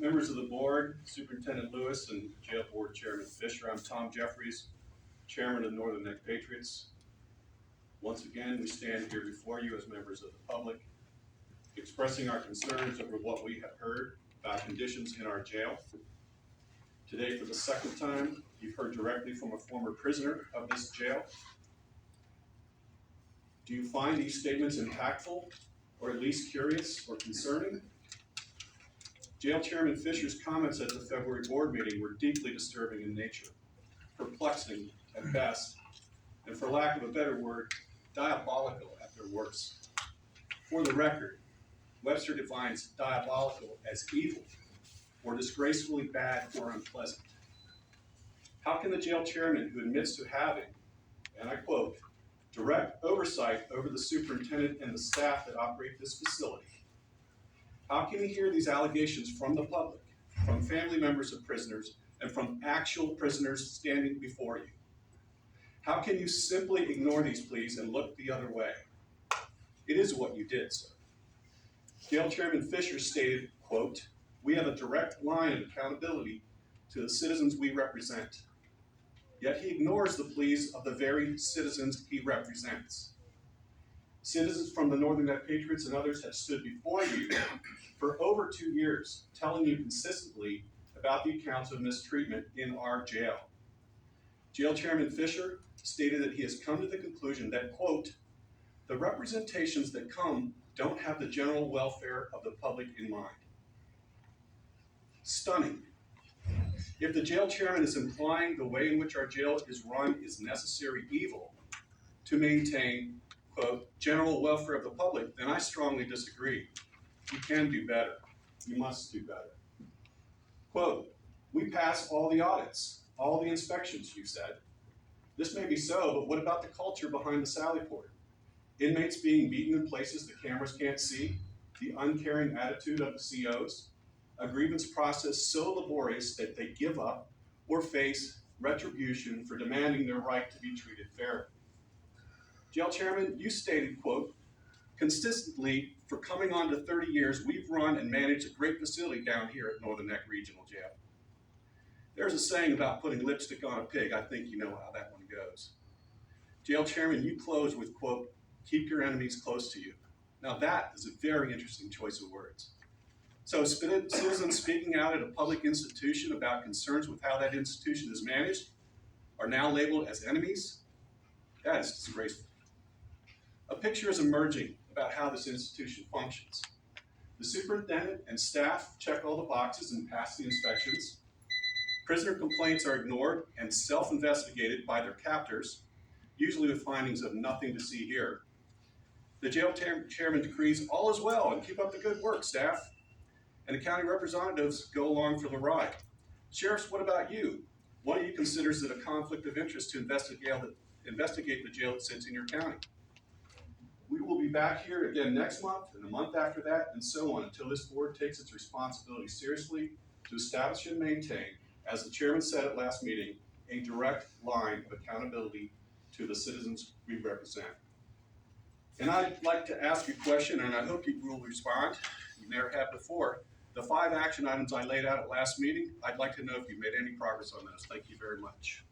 Members of the board, Superintendent Lewis and Jail Board Chairman Fisher, I'm Tom Jeffries, Chairman of Northern Neck Patriots. Once again, we stand here before you as members of the public, expressing our concerns over what we have heard about conditions in our jail. Today, for the second time, you've heard directly from a former prisoner of this jail. Do you find these statements impactful, or at least curious or concerning? Jail Chairman Fisher's comments at the February board meeting were deeply disturbing in nature, perplexing at best, and for lack of a better word, diabolical at their worst. For the record, Webster defines diabolical as evil or disgracefully bad or unpleasant. How can the jail chairman, who admits to having, and I quote, direct oversight over the superintendent and the staff that operate this facility, how can you hear these allegations from the public, from family members of prisoners, and from actual prisoners standing before you? How can you simply ignore these pleas and look the other way? It is what you did, sir. Jail Chairman Fisher stated, quote, "We have a direct line of accountability to the citizens we represent." Yet he ignores the pleas of the very citizens he represents. Citizens from the Northern Neck Patriots and others have stood before you for over 2 years, telling you consistently about the accounts of mistreatment in our jail. Jail Chairman Fisher stated that he has come to the conclusion that, quote, "the representations that come don't have the general welfare of the public in mind." Stunning. If the jail chairman is implying the way in which our jail is run is necessary evil to maintain, quote, general welfare of the public, then I strongly disagree. You can do better. You must do better. Quote, "We pass all the audits, all the inspections," you said. This may be so, but what about the culture behind the sally port? Inmates being beaten in places the cameras can't see, the uncaring attitude of the COs, a grievance process so laborious that they give up or face retribution for demanding their right to be treated fairly. Jail Chairman, you stated, quote, "consistently for coming on to 30 years, we've run and managed a great facility down here at Northern Neck Regional Jail." There's a saying about putting lipstick on a pig. I think you know how that one goes. Jail Chairman, you close with, quote, "keep your enemies close to you." Now that is a very interesting choice of words. So citizens speaking out at a public institution about concerns with how that institution is managed are now labeled as enemies? That is disgraceful. A picture is emerging about how this institution functions. The superintendent and staff check all the boxes and pass the inspections. Prisoner complaints are ignored and self-investigated by their captors, usually with findings of nothing to see here. The jail chairman decrees all is well and keep up the good work, staff. And the county representatives go along for the ride. Sheriffs, what about you? One of you considers it a conflict of interest to investigate the jail that sits in your county. We will be back here again next month and the month after that and so on until this board takes its responsibility seriously to establish and maintain, as the chairman said at last meeting, a direct line of accountability to the citizens we represent. And I'd like to ask you a question, and I hope you will respond. You never have before. The 5 action items I laid out at last meeting, I'd like to know if you made any progress on those. Thank you very much.